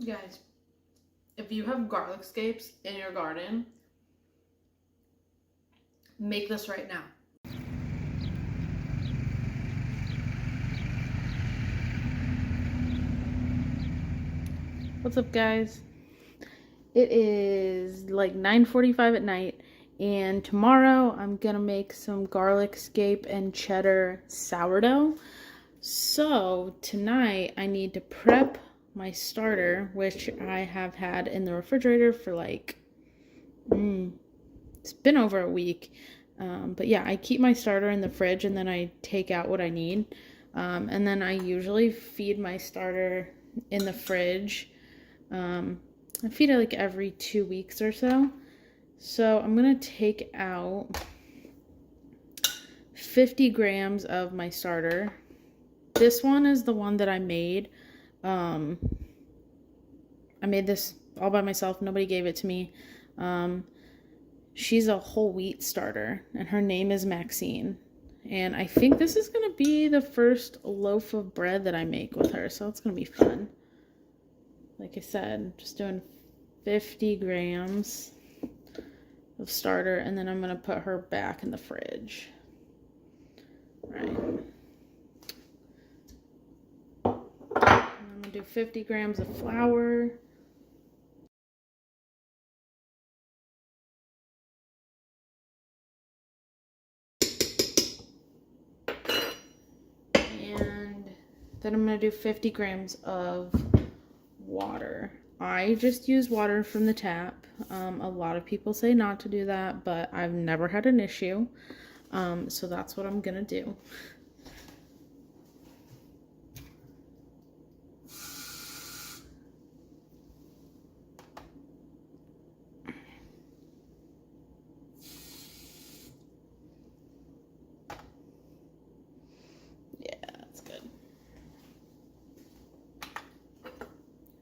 Guys, if you have garlic scapes in your garden, make this right now. What's up, guys? It is like 9:45 at night, and tomorrow I'm gonna make some garlic scape and cheddar sourdough. So tonight I need to prep my starter, which I have had in the refrigerator for like, it's been over a week. But yeah, I keep my starter in the fridge and then I take out what I need. And then I usually feed my starter in the fridge. I feed it like every 2 weeks or so. So I'm gonna take out 50 grams of my starter. This one is the one that I made. I made this all by myself. Nobody gave it to me. She's a whole wheat starter, and her name is Maxine. And I think this is going to be the first loaf of bread that I make with her, so it's going to be fun. Like I said, just doing 50 grams of starter, and then I'm going to put her back in the fridge. Right. I'm going to do 50 grams of flour. And then I'm going to do 50 grams of water. I just use water from the tap. A lot of people say not to do that, but I've never had an issue. So that's what I'm going to do.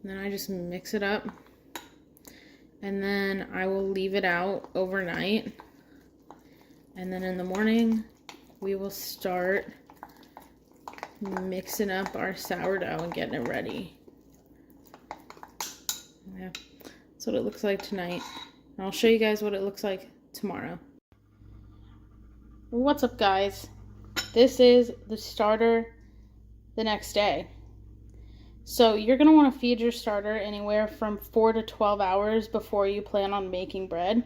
And then I just mix it up, and then I will leave it out overnight, and then in the morning we will start mixing up our sourdough and getting it ready. Yeah, that's what it looks like tonight. And I'll show you guys what it looks like tomorrow. What's up, guys? This is the starter the next day. So you're going to want to feed your starter anywhere from 4 to 12 hours before you plan on making bread.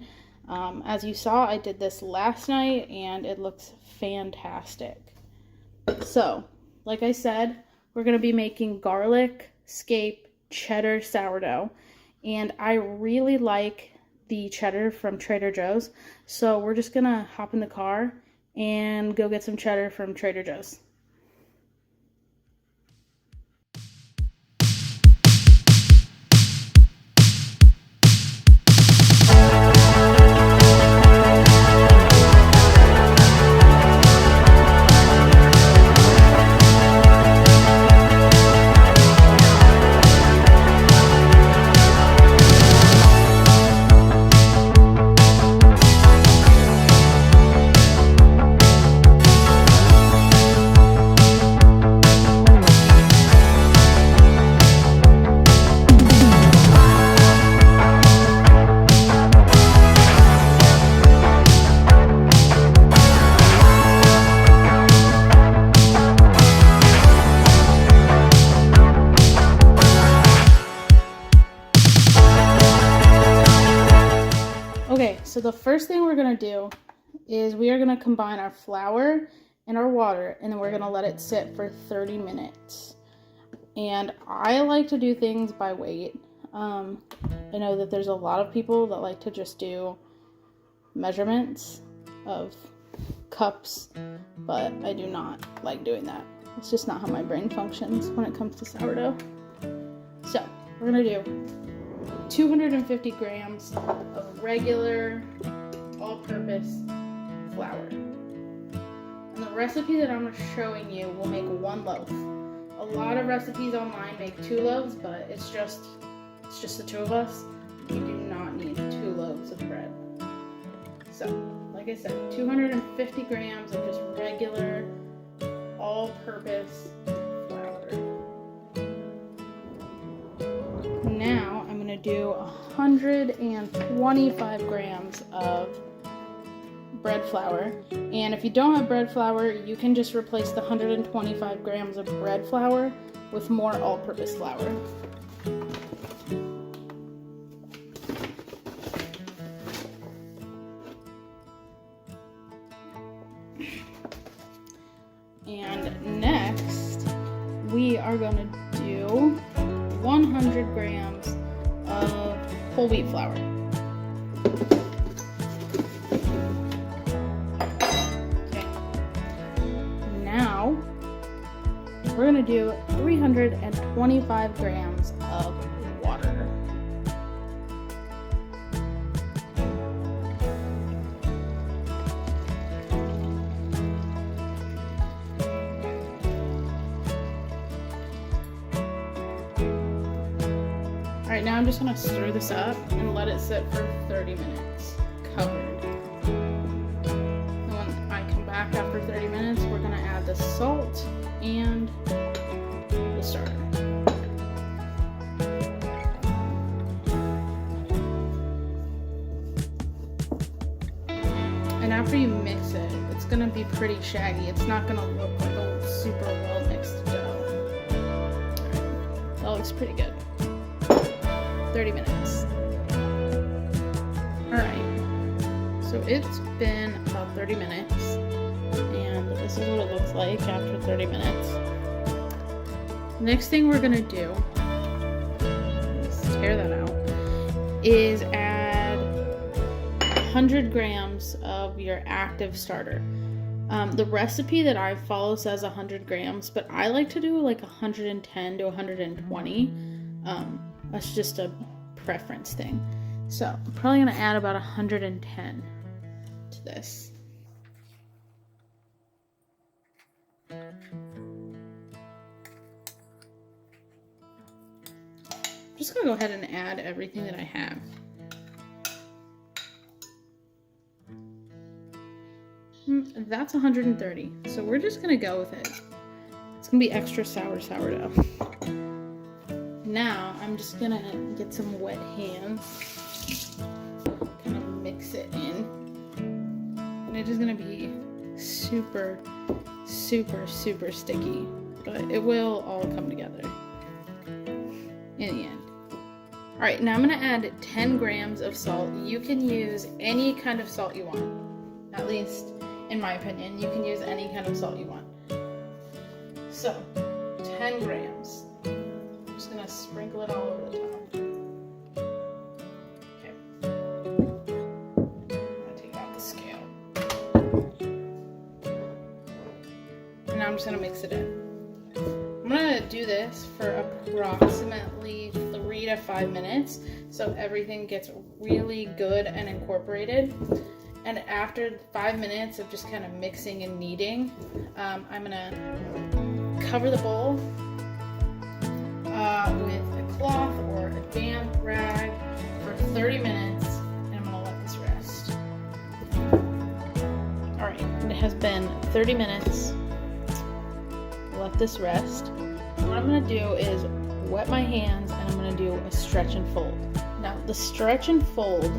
As you saw, I did this last night and it looks fantastic. So, like I said, we're going to be making garlic, scape, cheddar sourdough. And I really like the cheddar from Trader Joe's. So we're just going to hop in the car and go get some cheddar from Trader Joe's. Okay, so the first thing we're going to do is we are going to combine our flour and our water, and then we're going to let it sit for 30 minutes. And I like to do things by weight. I know that there's a lot of people that like to just do measurements of cups, but I do not like doing that. It's just not how my brain functions when it comes to sourdough. So we're going to do 250 grams of regular all-purpose flour. And the recipe that I'm showing you will make 1 loaf. A lot of recipes online make 2 loaves, but it's just the 2 of us. We do not need 2 loaves of bread. So, like I said, 250 grams of just regular all-purpose flour. now I'm going to do 125 grams of bread flour. And if you don't have bread flour, you can just replace the 125 grams of bread flour with more all-purpose flour. And next, we are going to do 100 grams of whole wheat flour. Okay. Now, we're going to do 325 grams of water. Alright, now I'm just going to stir this up and let it sit for 30 minutes, covered. And when I come back after 30 minutes, we're going to add the salt and the starter. And after you mix it, it's going to be pretty shaggy. It's not going to look like a super well mixed dough. Alright, that looks pretty good. 30 minutes. Alright, so it's been about 30 minutes, and this is what it looks like after 30 minutes. Next thing we're gonna do, let's tear that out, is add 100 grams of your active starter. The recipe that I follow says 100 grams, but I like to do like 110 to 120. That's just a preference thing. So I'm probably going to add about 110 to this. I'm just going to go ahead and add everything that I have. That's 130. So we're just going to go with it. It's going to be extra sourdough. Now, I'm just gonna get some wet hands, kind of mix it in, and it is gonna be super, super, super sticky, but it will all come together in the end. Alright, now I'm gonna add 10 grams of salt. You can use any kind of salt you want, at least in my opinion. You can use any kind of salt you want. So, 10 grams. I'm just gonna sprinkle it all over the top. Okay. I'm gonna take out the scale. And now I'm just gonna mix it in. I'm gonna do this for approximately 3 to 5 minutes so everything gets really good and incorporated. And after 5 minutes of just kind of mixing and kneading, I'm gonna cover the bowl with a cloth or a damp rag for 30 minutes, and I'm gonna let this rest. Alright, it has been 30 minutes. Let this rest. What I'm gonna do is wet my hands, and I'm gonna do a stretch and fold. Now, the stretch and fold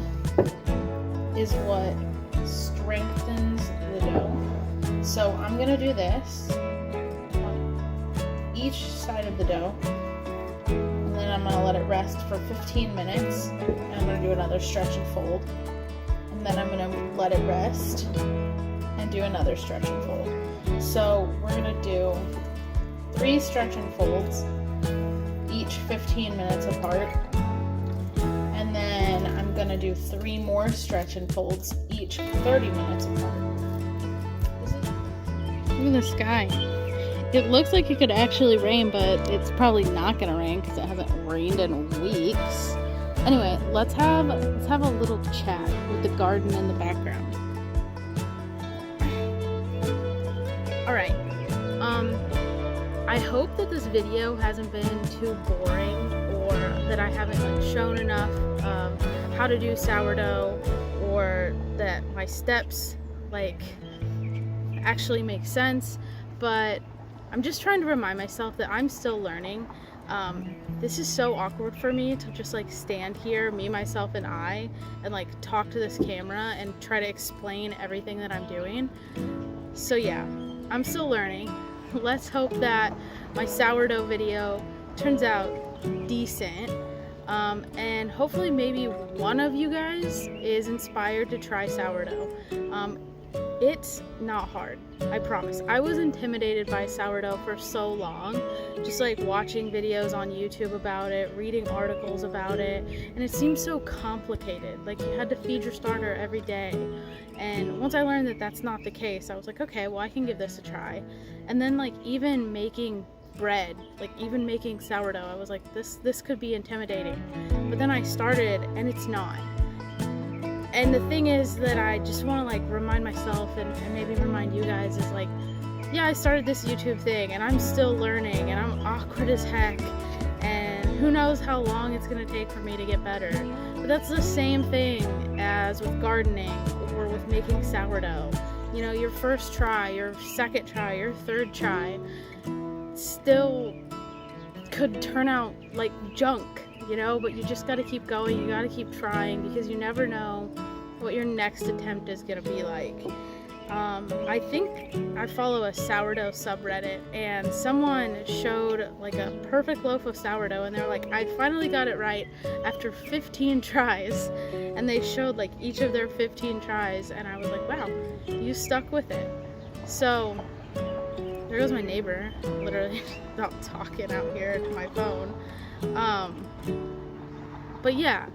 is what strengthens the dough. So I'm gonna do this on each side of the dough, and then I'm gonna let it rest for 15 minutes, and I'm gonna do another stretch and fold, and then I'm gonna let it rest and do another stretch and fold. So we're gonna do 3 stretch and folds, each 15 minutes apart, and then I'm gonna do 3 more stretch and folds, each 30 minutes apart. Look at the sky. It looks like it could actually rain, but it's probably not gonna rain because it hasn't rained in weeks. Anyway, let's have a little chat with the garden in the background. All right. I hope that this video hasn't been too boring, or that I haven't shown enough of how to do sourdough, or that my steps actually make sense. But I'm just trying to remind myself that I'm still learning. This is so awkward for me to just like stand here, me, myself, and I, and like talk to this camera and try to explain everything that I'm doing. So yeah, I'm still learning. Let's hope that my sourdough video turns out decent. And hopefully maybe one of you guys is inspired to try sourdough. It's not hard, I promise. I was intimidated by sourdough for so long, just like watching videos on YouTube about it, reading articles about it, and it seemed so complicated. Like you had to feed your starter every day. And once I learned that that's not the case, I was like, okay, well I can give this a try. And then like even making bread, like even making sourdough, I was like, this could be intimidating. But then I started and it's not. And the thing is that I just want to like remind myself and maybe remind you guys is like, yeah, I started this YouTube thing and I'm still learning and I'm awkward as heck and who knows how long it's going to take for me to get better. But that's the same thing as with gardening or with making sourdough. You know, your first try, your second try, your third try still could turn out like junk, you know, but you just got to keep going. You got to keep trying because you never know what your next attempt is going to be like. I think I follow a sourdough subreddit and someone showed like a perfect loaf of sourdough and they're like, I finally got it right after 15 tries, and they showed like each of their 15 tries and I was like, wow, you stuck with it. So there goes my neighbor, literally not talking out here to my phone. But yeah,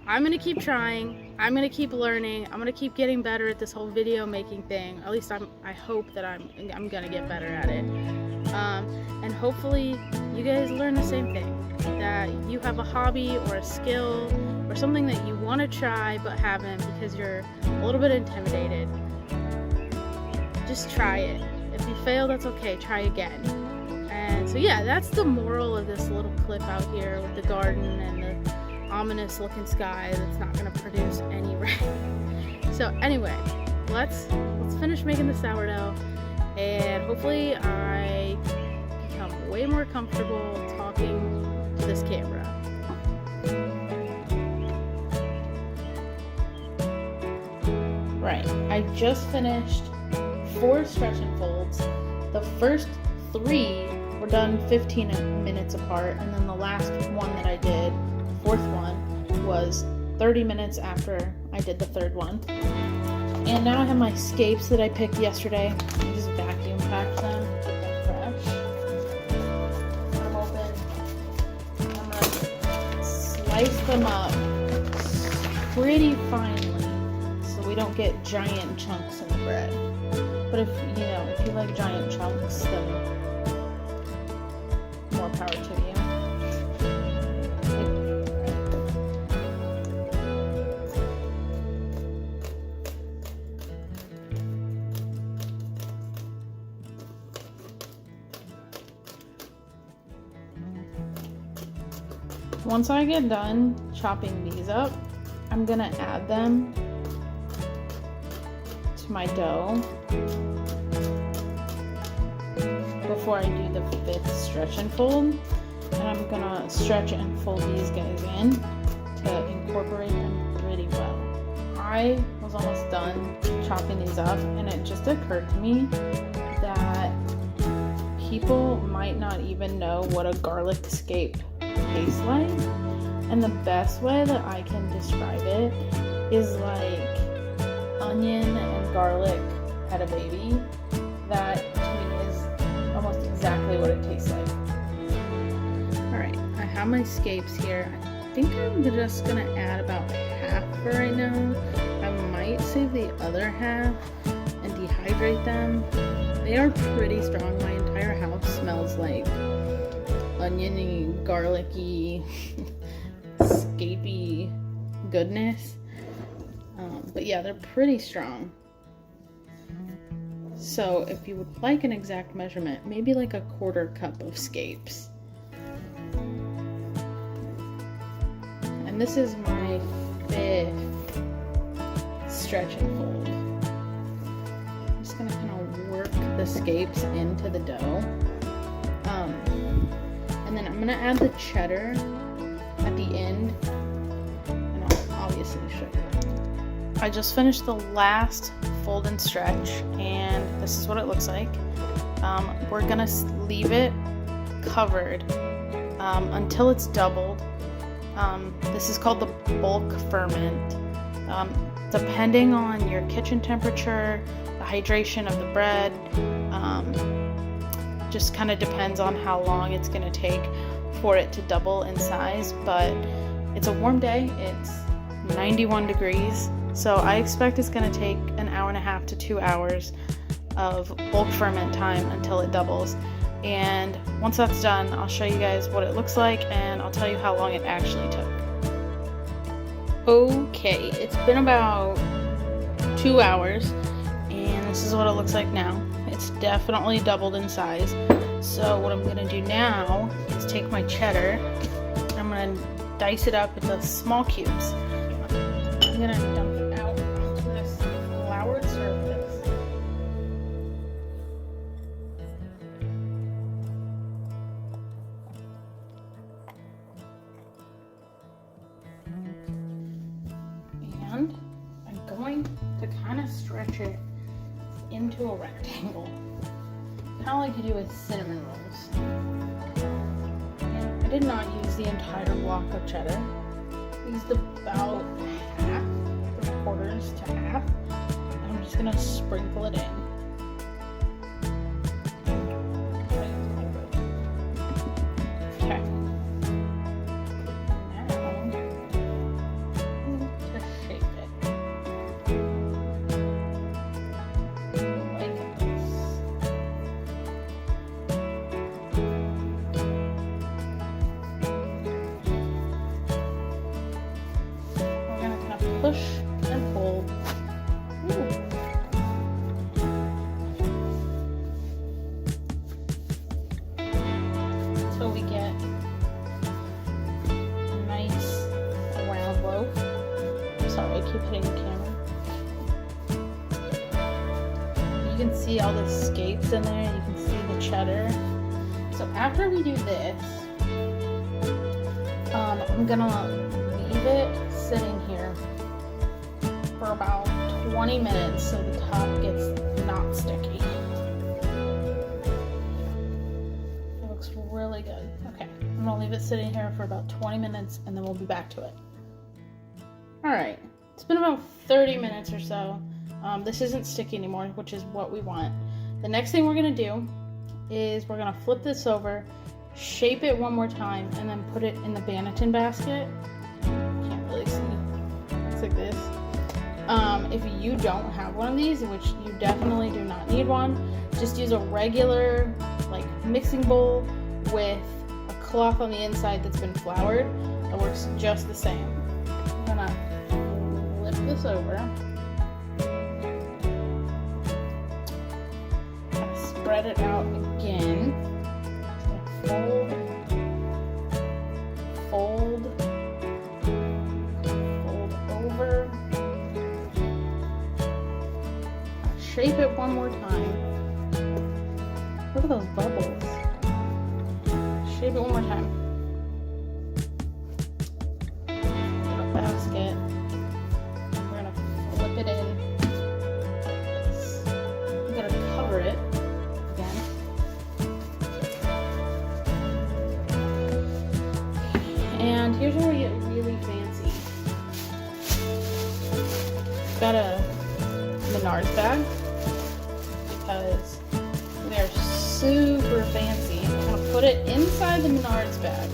I'm gonna keep trying. I'm gonna keep learning. I'm gonna keep getting better at this whole video making thing. At least I hope that I'm gonna get better at it. And hopefully you guys learn the same thing. That you have a hobby or a skill or something that you want to try but haven't because you're a little bit intimidated. Just try it. If you fail, that's okay. Try again. And so yeah, that's the moral of this little clip out here with the garden and the ominous looking sky that's not going to produce any rain. So anyway, let's finish making the sourdough and hopefully I become way more comfortable talking to this camera. Right, I just finished 4 stretch and folds. The first 3 were done 15 minutes apart, and then the last one that I did, the 4th one, was 30 minutes after I did the 3rd one. And now I have my scapes that I picked yesterday. I just vacuum packed them, keep them fresh. Cut them open. I'm gonna slice them up pretty finely so we don't get giant chunks in the bread. But if you like giant chunks, then more power to you. Once I get done chopping these up, I'm gonna add them to my dough before I do the 5th stretch and fold, and I'm gonna stretch and fold these guys in to incorporate them pretty well. I was almost done chopping these up and it just occurred to me that people might not even know what a garlic scape tastes like, and the best way that I can describe it is like onion and garlic had a baby. That to me is almost exactly what it tastes like. Alright, I have my scapes here. I think I'm just gonna add about half for right now. I might save the other half and dehydrate them. They are pretty strong. My entire house smells like oniony, garlicky, scapey goodness. But yeah, they're pretty strong. So if you would like an exact measurement, maybe like a 1/4 cup of scapes. And this is my 5th stretch and fold. I'm just gonna kind of work the scapes into the dough. And then I'm gonna add the cheddar at the end, and I'll obviously show you. I just finished the last fold and stretch, and this is what it looks like. We're gonna leave it covered until it's doubled. This is called the bulk ferment. Depending on your kitchen temperature, the hydration of the bread, just kind of depends on how long it's going to take for it to double in size. But it's a warm day, it's 91 degrees, so I expect it's going to take an hour and a half to 2 hours of bulk ferment time until it doubles. And once that's done, I'll show you guys what it looks like, and I'll tell you how long it actually took. Okay, it's been about 2 hours, and this is what it looks like now. It's definitely doubled in size. So what I'm gonna do now is take my cheddar, and I'm gonna dice it up into small cubes. I'm gonna dump it out onto this floured surface. And I'm going to kind of stretch it into a rectangle, kind of like you do with cinnamon rolls. And I did not use the entire block of cheddar. I used about half, 3/4 to half, and I'm just gonna sprinkle it in. Okay. Push and pull. So we get a nice round loaf. Sorry, I keep hitting the camera. You can see all the scapes in there. You can see the cheddar. So after we do this, I'm gonna leave it sitting here for about 20 minutes so the top gets not sticky. It looks really good. Okay, I'm gonna leave it sitting here for about 20 minutes and then we'll be back to it. Alright, it's been about 30 minutes or so. This isn't sticky anymore, which is what we want. The next thing we're gonna do is we're gonna flip this over, shape it one more time, and then put it in the Banneton basket. Can't really see. It's like this. If you don't have one of these, which you definitely do not need one, just use a regular like mixing bowl with a cloth on the inside that's been floured. It works just the same. I'm gonna flip this over. Spread it out again. Fold, over. Shape it one more time. Look at those bubbles. Shape it one more time. Get a basket. We're gonna flip it in. We're gonna cover it again. And here's where we get really fancy. Got a Menards bag because we are super fancy. I'm gonna put it inside the Menards bag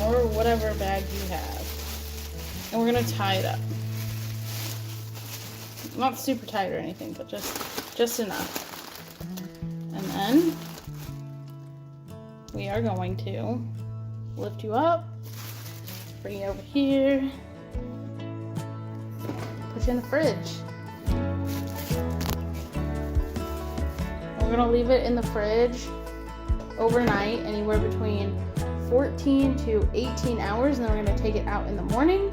or whatever bag you have, and we're gonna tie it up. Not super tight or anything, but just enough. And then we are going to lift you up, bring you over here, put you in the fridge. We're gonna leave it in the fridge overnight, anywhere between 14 to 18 hours, and then we're gonna take it out in the morning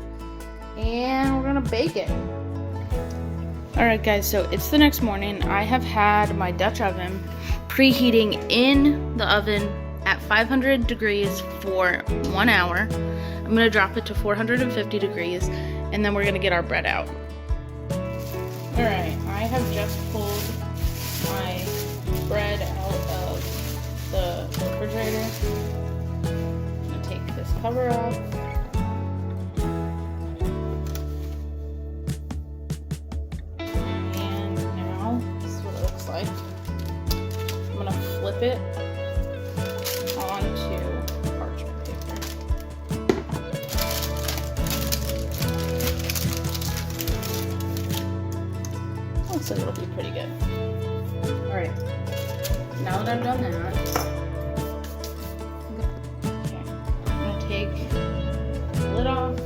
and we're gonna bake it. Alright guys, so it's the next morning. I have had my Dutch oven preheating in the oven at 500 degrees for 1 hour. I'm gonna drop it to 450 degrees, and then we're gonna get our bread out. All right, I have just pulled my bread out of the refrigerator. I'm gonna take this cover off. And now, this is what it looks like. I'm gonna flip it onto parchment paper. Looks like it'll be pretty good. All right, now that I've done that, okay, I'm gonna take the lid off.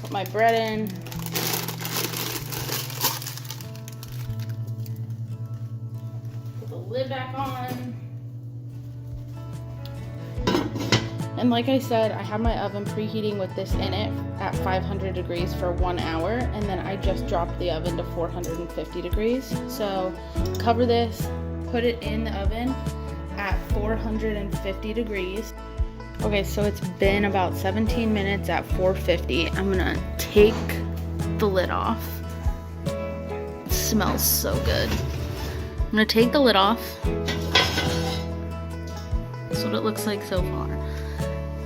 Put my bread in. Put the lid back on. And like I said, I have my oven preheating with this in it at 500 degrees for 1 hour, and then I just dropped the oven to 450 degrees. So cover this, put it in the oven at 450 degrees. Okay, so it's been about 17 minutes at 450. I'm gonna take the lid off. It smells so good. I'm gonna take the lid off. That's what it looks like so far.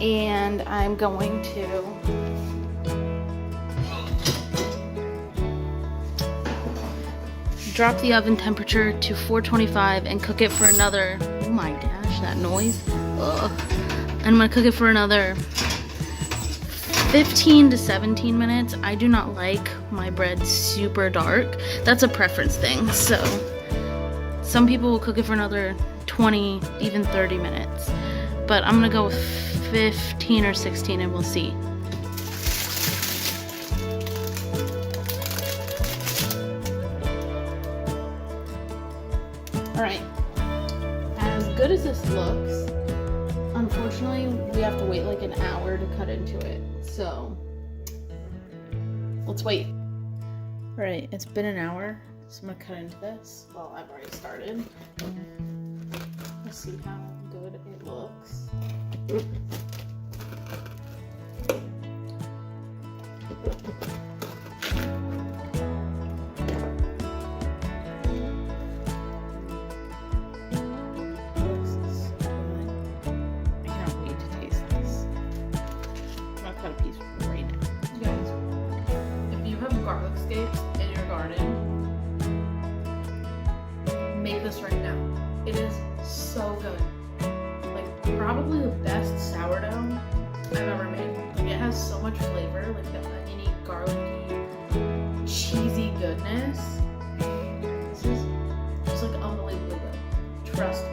And I'm going to drop the oven temperature to 425 and cook it for another, oh my gosh, that noise. Ugh. And I'm gonna cook it for another 15 to 17 minutes. I do not like my bread super dark. That's a preference thing. So some people will cook it for another 20, even 30 minutes. But I'm gonna go with 15 or 16 and we'll see. All right, as good as this looks, unfortunately, we have to wait like an hour to cut into it. So let's wait. All right, it's been an hour. So I'm gonna cut into this. Well, I've already started. Let's see how good it looks. Garlic scapes in your garden, make this right now. It is so good. Like probably the best sourdough I've ever made. Like, it has so much flavor, like the oniony, garlicky, cheesy goodness. This is just like unbelievably good. Trust me.